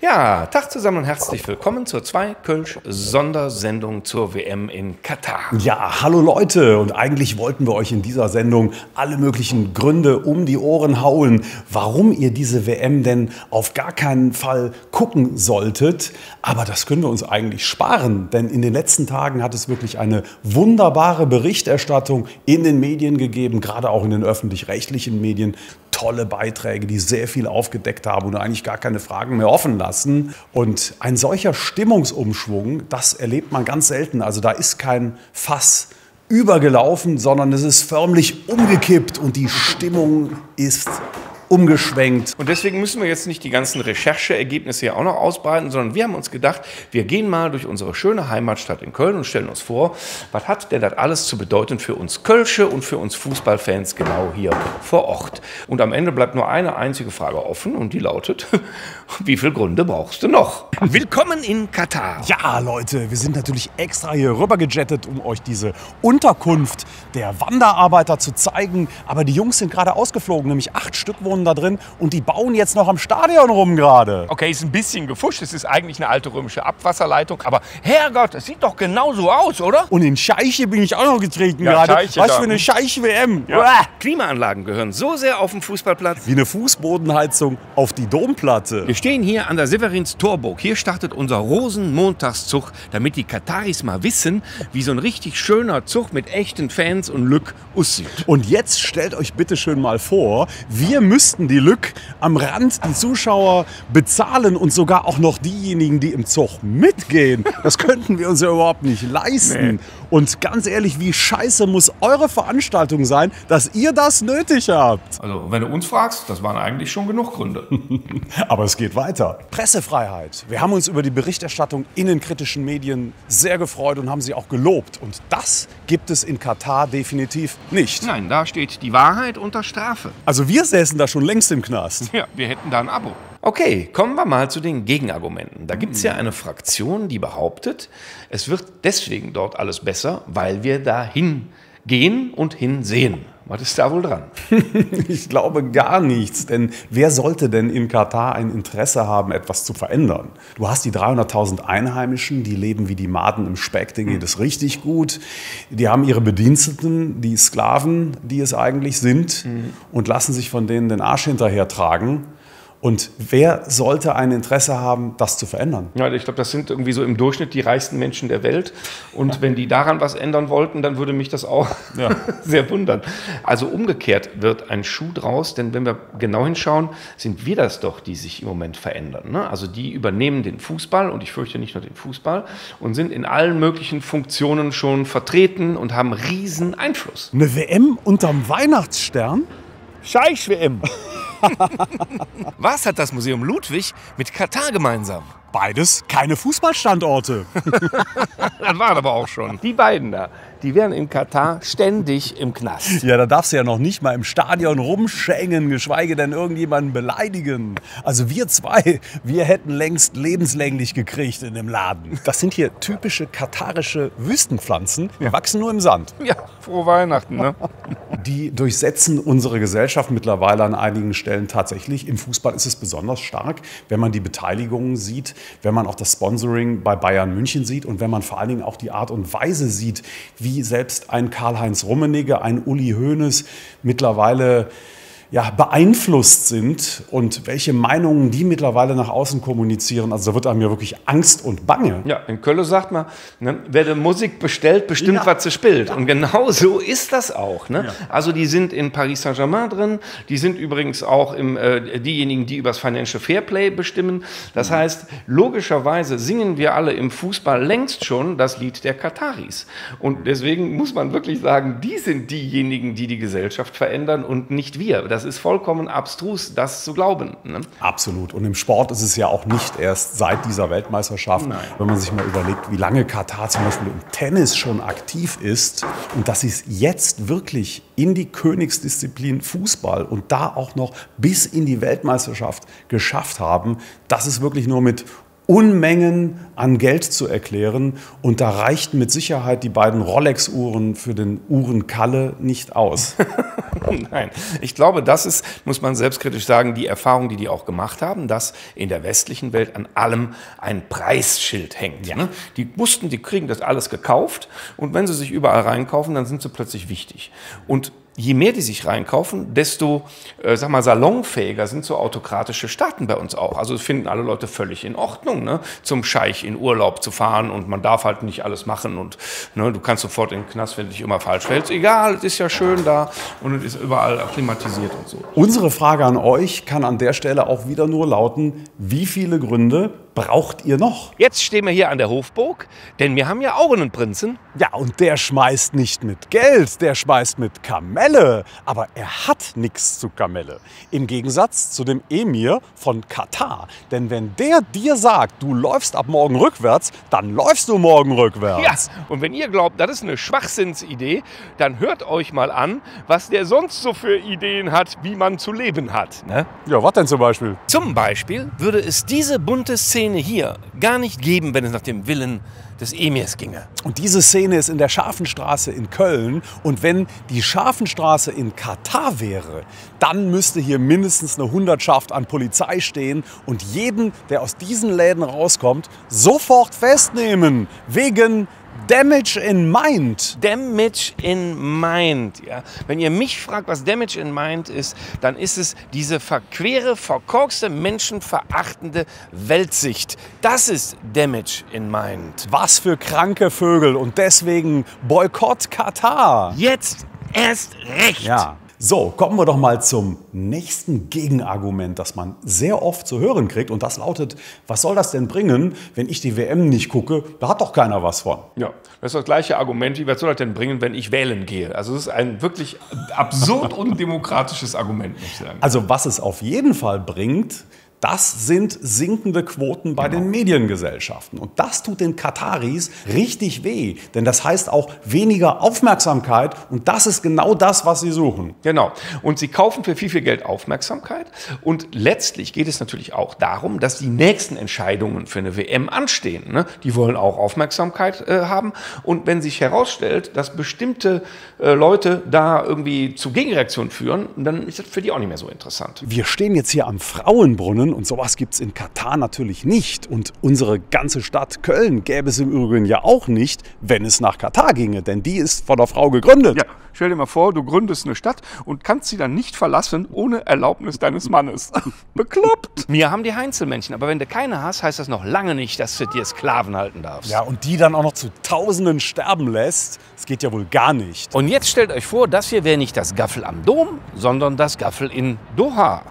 Ja, Tag zusammen und herzlich willkommen zur 2 Kölsch Sondersendung zur WM in Katar. Ja, hallo Leute, und eigentlich wollten wir euch in dieser Sendung alle möglichen Gründe um die Ohren hauen, warum ihr diese WM denn auf gar keinen Fall gucken solltet. Aber das können wir uns eigentlich sparen, denn in den letzten Tagen hat es wirklich eine wunderbare Berichterstattung in den Medien gegeben, gerade auch in den öffentlich-rechtlichen Medien. Tolle Beiträge, die sehr viel aufgedeckt haben und eigentlich gar keine Fragen mehr offen lassen. Und ein solcher Stimmungsumschwung, das erlebt man ganz selten. Also da ist kein Fass übergelaufen, sondern es ist förmlich umgekippt und die Stimmung ist umgeschwenkt. Und deswegen müssen wir jetzt nicht die ganzen Rechercheergebnisse hier auch noch ausbreiten, sondern wir haben uns gedacht, wir gehen mal durch unsere schöne Heimatstadt in Köln und stellen uns vor, was hat denn das alles zu bedeuten für uns Kölsche und für uns Fußballfans genau hier vor Ort. Und am Ende bleibt nur eine einzige Frage offen und die lautet, wie viele Gründe brauchst du noch? Willkommen in Katar. Ja, Leute, wir sind natürlich extra hier rüber gejettet, um euch diese Unterkunft der Wanderarbeiter zu zeigen. Aber die Jungs sind gerade ausgeflogen, nämlich 8 Stück wohnen da drin und die bauen jetzt noch am Stadion rum gerade. Okay, ist ein bisschen gefuscht, es ist eigentlich eine alte römische Abwasserleitung, aber Herrgott, das sieht doch genauso aus, oder? Und in Scheiche bin ich auch noch getreten Ja, gerade. Scheiche Was da. für eine Scheich-WM. Ja. Klimaanlagen gehören so sehr auf dem Fußballplatz. Wie eine Fußbodenheizung auf die Domplatte. Wir stehen hier an der Severins-Torburg. Hier startet unser Rosenmontagszug, damit die Kataris mal wissen, wie so ein richtig schöner Zug mit echten Fans und Lück aussieht. Und jetzt stellt euch bitte schön mal vor, wir müssten die Lück am Rand, die Zuschauer bezahlen und sogar auch noch diejenigen, die im Zug mitgehen. Das könnten wir uns ja überhaupt nicht leisten. Nee. Und ganz ehrlich, wie scheiße muss eure Veranstaltung sein, dass ihr das nötig habt? Also, wenn du uns fragst, das waren eigentlich schon genug Gründe. Aber es geht weiter. Pressefreiheit. Wir haben uns über die Berichterstattung in den kritischen Medien sehr gefreut und haben sie auch gelobt. Und das gibt es in Katar definitiv nicht. Nein, da steht die Wahrheit unter Strafe. Also wir säßen da schon längst im Knast. Ja, wir hätten da ein Abo. Okay, kommen wir mal zu den Gegenargumenten. Da gibt es ja eine Fraktion, die behauptet, es wird deswegen dort alles besser, weil wir dahin gehen und hinsehen. Was ist da wohl dran? Ich glaube gar nichts, denn wer sollte denn in Katar ein Interesse haben, etwas zu verändern? Du hast die 300.000 Einheimischen, die leben wie die Maden im Speck, denen geht es richtig gut. Die haben ihre Bediensteten, die Sklaven, die es eigentlich sind, und lassen sich von denen den Arsch hinterher tragen. Und wer sollte ein Interesse haben, das zu verändern? Ja, ich glaube, das sind irgendwie so im Durchschnitt die reichsten Menschen der Welt. Und wenn die daran was ändern wollten, dann würde mich das auch sehr wundern. Also umgekehrt wird ein Schuh draus, denn wenn wir genau hinschauen, sind wir das doch, die sich im Moment verändern. Ne? Also die übernehmen den Fußball, und ich fürchte nicht nur den Fußball, und sind in allen möglichen Funktionen schon vertreten und haben riesen Einfluss. Eine WM unterm Weihnachtsstern? Scheich-WM. Was hat das Museum Ludwig mit Katar gemeinsam? Beides keine Fußballstandorte. Das waren aber auch schon. Die beiden da, die wären in Katar ständig im Knast. Ja, da darfst du ja noch nicht mal im Stadion rumschenken, geschweige denn irgendjemanden beleidigen. Also wir zwei, wir hätten längst lebenslänglich gekriegt in dem Laden. Das sind hier typische katarische Wüstenpflanzen, die wachsen nur im Sand. Ja, frohe Weihnachten, ne? Die durchsetzen unsere Gesellschaft mittlerweile an einigen Stellen tatsächlich. Im Fußball ist es besonders stark, wenn man die Beteiligungen sieht, wenn man auch das Sponsoring bei Bayern München sieht und wenn man vor allen Dingen auch die Art und Weise sieht, wie selbst ein Karl-Heinz Rummenigge, ein Uli Hoeneß mittlerweile beeinflusst sind und welche Meinungen die mittlerweile nach außen kommunizieren. Also da wird einem ja wirklich Angst und Bange. Ja, in Köln sagt man, ne, wer die Musik bestellt, bestimmt, was sie spielt. Und genau so ist das auch. Ne? Ja. Also die sind in Paris Saint-Germain drin, die sind übrigens auch diejenigen, die über das Financial Fairplay bestimmen. Das heißt, logischerweise singen wir alle im Fußball längst schon das Lied der Kataris. Und deswegen muss man wirklich sagen, die sind diejenigen, die die Gesellschaft verändern und nicht wir. Das ist vollkommen abstrus, das zu glauben. Ne? Absolut. Und im Sport ist es ja auch nicht erst seit dieser Weltmeisterschaft, wenn man sich mal überlegt, wie lange Katar zum Beispiel im Tennis schon aktiv ist und dass sie es jetzt wirklich in die Königsdisziplin Fußball und da auch noch bis in die Weltmeisterschaft geschafft haben. Das ist wirklich nur mit Unmengen an Geld zu erklären. Und da reichten mit Sicherheit die beiden Rolex-Uhren für den Uhrenkalle nicht aus. Nein, ich glaube, das ist, muss man selbstkritisch sagen, die Erfahrung, die auch gemacht haben, dass in der westlichen Welt an allem ein Preisschild hängt. Ja. Ne? Die wussten, die kriegen das alles gekauft und wenn sie sich überall reinkaufen, dann sind sie plötzlich wichtig. Und je mehr die sich reinkaufen, desto, salonfähiger sind so autokratische Staaten bei uns auch. Also das finden alle Leute völlig in Ordnung, ne? Zum Scheich in Urlaub zu fahren und man darf halt nicht alles machen und ne, du kannst sofort in den Knast, wenn du dich immer falsch verhältst. Egal, es ist ja schön da und es ist überall akklimatisiert und so. Unsere Frage an euch kann an der Stelle auch wieder nur lauten, wie viele Gründe braucht ihr noch? Jetzt stehen wir hier an der Hofburg, denn wir haben ja auch einen Prinzen. Ja, und der schmeißt nicht mit Geld, der schmeißt mit Kamelle. Aber er hat nichts zu Kamelle. Im Gegensatz zu dem Emir von Katar. Denn wenn der dir sagt, du läufst ab morgen rückwärts, dann läufst du morgen rückwärts. Ja, und wenn ihr glaubt, das ist eine Schwachsinnsidee, dann hört euch mal an, was der sonst so für Ideen hat, wie man zu leben hat. Ne? Ja, was denn zum Beispiel? Zum Beispiel würde es diese bunte Szene hier gar nicht geben, wenn es nach dem Willen des Emirs ginge. Und diese Szene ist in der Scharfenstraße in Köln. Und wenn die Scharfenstraße in Katar wäre, dann müsste hier mindestens eine Hundertschaft an Polizei stehen und jeden, der aus diesen Läden rauskommt, sofort festnehmen. Wegen Damage in Mind. Damage in Mind, ja. Wenn ihr mich fragt, was Damage in Mind ist, dann ist es diese verquere, verkorkste, menschenverachtende Weltsicht. Das ist Damage in Mind. Was für kranke Vögel und deswegen Boykott Katar. Jetzt erst recht. Ja. So, kommen wir doch mal zum nächsten Gegenargument, das man sehr oft zu hören kriegt. Und das lautet, was soll das denn bringen, wenn ich die WM nicht gucke? Da hat doch keiner was von. Ja, das ist das gleiche Argument, wie was soll das denn bringen, wenn ich wählen gehe? Also das ist ein wirklich absurd undemokratisches Argument, muss ich sagen. Also was es auf jeden Fall bringt, das sind sinkende Quoten bei den Mediengesellschaften. Und das tut den Kataris richtig weh. Denn das heißt auch weniger Aufmerksamkeit. Und das ist genau das, was sie suchen. Genau. Und sie kaufen für viel Geld Aufmerksamkeit. Und letztlich geht es natürlich auch darum, dass die nächsten Entscheidungen für eine WM anstehen. Ne? Die wollen auch Aufmerksamkeit haben. Und wenn sich herausstellt, dass bestimmte Leute da irgendwie zu Gegenreaktionen führen, dann ist das für die auch nicht mehr so interessant. Wir stehen jetzt hier am Frauenbrunnen. Und sowas gibt es in Katar natürlich nicht. Und unsere ganze Stadt Köln gäbe es im Übrigen ja auch nicht, wenn es nach Katar ginge. Denn die ist von der Frau gegründet. Ja, stell dir mal vor, du gründest eine Stadt und kannst sie dann nicht verlassen ohne Erlaubnis deines Mannes. Bekloppt. Wir haben die Heinzelmännchen, aber wenn du keine hast, heißt das noch lange nicht, dass du dir Sklaven halten darfst. Ja, und die dann auch noch zu Tausenden sterben lässt, das geht ja wohl gar nicht. Und jetzt stellt euch vor, das hier wäre nicht das Gaffel am Dom, sondern das Gaffel in Doha.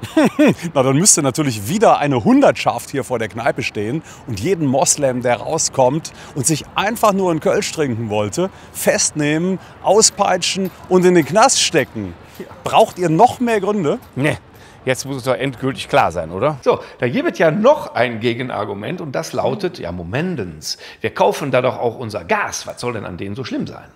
Na, dann müsste natürlich wieder eine Hundertschaft hier vor der Kneipe stehen und jeden Moslem, der rauskommt und sich einfach nur einen Kölsch trinken wollte, festnehmen, auspeitschen und in den Knast stecken. Braucht ihr noch mehr Gründe? Nee. Jetzt muss es doch endgültig klar sein, oder? So, da gibt es ja noch ein Gegenargument und das lautet, ja Momentens, wir kaufen da doch auch unser Gas. Was soll denn an denen so schlimm sein?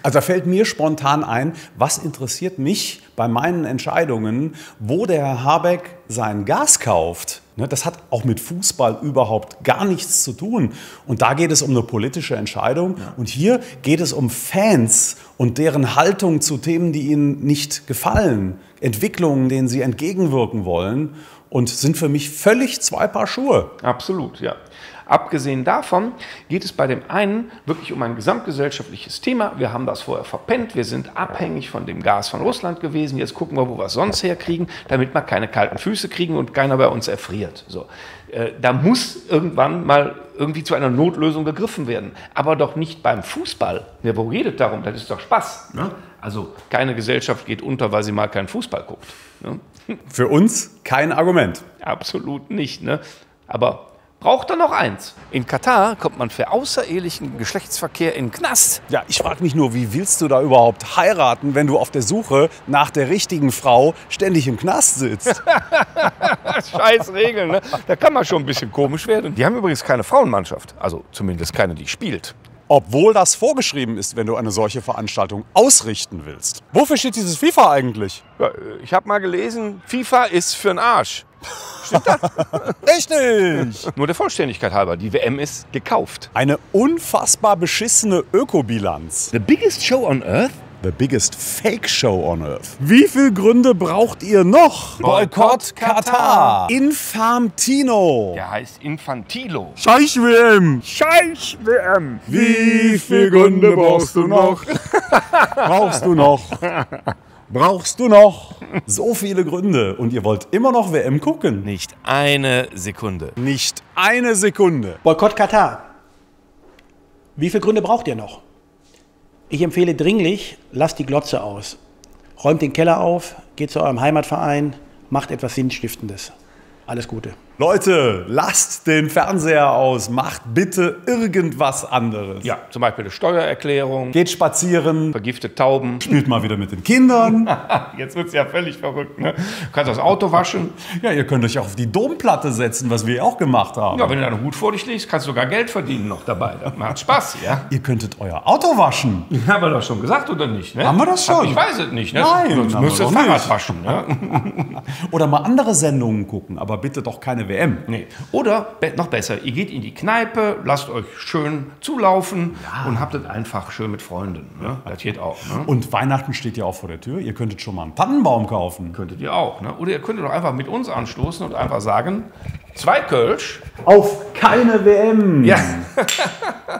Also da fällt mir spontan ein, was interessiert mich bei meinen Entscheidungen, wo der Herr Habeck sein Gas kauft. Das hat auch mit Fußball überhaupt gar nichts zu tun. Und da geht es um eine politische Entscheidung. Ja. Und hier geht es um Fans und deren Haltung zu Themen, die ihnen nicht gefallen. Entwicklungen, denen sie entgegenwirken wollen. Und sind für mich völlig zwei Paar Schuhe. Absolut, ja. Abgesehen davon geht es bei dem einen wirklich um ein gesamtgesellschaftliches Thema. Wir haben das vorher verpennt, wir sind abhängig von dem Gas von Russland gewesen. Jetzt gucken wir, wo wir es sonst herkriegen, damit wir keine kalten Füße kriegen und keiner bei uns erfriert. So. Da muss irgendwann mal irgendwie zu einer Notlösung gegriffen werden. Aber doch nicht beim Fußball. Ja, wo redet darum? Das ist doch Spaß. Ne? Also keine Gesellschaft geht unter, weil sie mal keinen Fußball guckt. Ne? Für uns kein Argument. Absolut nicht. Ne? Aber braucht er noch eins. In Katar kommt man für außerehelichen Geschlechtsverkehr in den Knast. Ja, ich frage mich nur, wie willst du da überhaupt heiraten, wenn du auf der Suche nach der richtigen Frau ständig im Knast sitzt? Scheiß Regeln, ne? Da kann man schon ein bisschen komisch werden. Die haben übrigens keine Frauenmannschaft. Also zumindest keine, die spielt. Obwohl das vorgeschrieben ist, wenn du eine solche Veranstaltung ausrichten willst. Wofür steht dieses FIFA eigentlich? Ja, ich habe mal gelesen, FIFA ist für den Arsch. Richtig! Nur der Vollständigkeit halber, die WM ist gekauft. Eine unfassbar beschissene Ökobilanz. The biggest show on earth? The biggest fake show on earth. Wie viele Gründe braucht ihr noch? Boykott Katar. Infantino. Der heißt Infantilo. Scheich-WM. Scheich-WM. Wie viele Gründe brauchst du noch? Brauchst du noch? Brauchst du noch? So viele Gründe. Und ihr wollt immer noch WM gucken? Nicht eine Sekunde. Nicht eine Sekunde. Boykott Katar. Wie viele Gründe braucht ihr noch? Ich empfehle dringlich, lasst die Glotze aus. Räumt den Keller auf, geht zu eurem Heimatverein, macht etwas Sinnstiftendes. Alles Gute. Leute, lasst den Fernseher aus, macht bitte irgendwas anderes. Ja, zum Beispiel eine Steuererklärung, Geht spazieren, vergiftete Tauben. spielt mal wieder mit den Kindern. Jetzt wird es ja völlig verrückt. Ne? Du kannst das Auto waschen. Ja, ihr könnt euch auch auf die Domplatte setzen, was wir auch gemacht haben. Ja, wenn du deinen Hut vor dich legst, kannst du sogar Geld verdienen noch dabei. Das macht Spaß, ja? Ihr könntet euer Auto waschen. Haben wir doch schon gesagt, oder nicht? Ne? Haben wir das schon? Ich weiß es nicht. Ne? Nein, Sonst haben wir müsst ihr doch das Fahrrad nicht. waschen. Ne? Oder mal andere Sendungen gucken, aber bitte doch keine WM. Nee. Oder noch besser, ihr geht in die Kneipe, lasst euch schön zulaufen und habt es einfach schön mit Freunden. Ne? Das geht auch. Ne? Und Weihnachten steht ja auch vor der Tür. Ihr könntet schon mal einen Tannenbaum kaufen. Könntet ihr auch. Ne? Oder ihr könntet doch einfach mit uns anstoßen und einfach sagen, 2 Kölsch. Auf keine WM. Ja.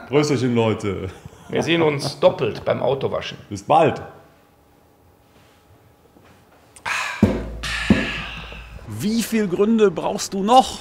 Grüßerchen, Leute. Wir sehen uns doppelt beim Autowaschen. Bis bald. Wie viele Gründe brauchst du noch?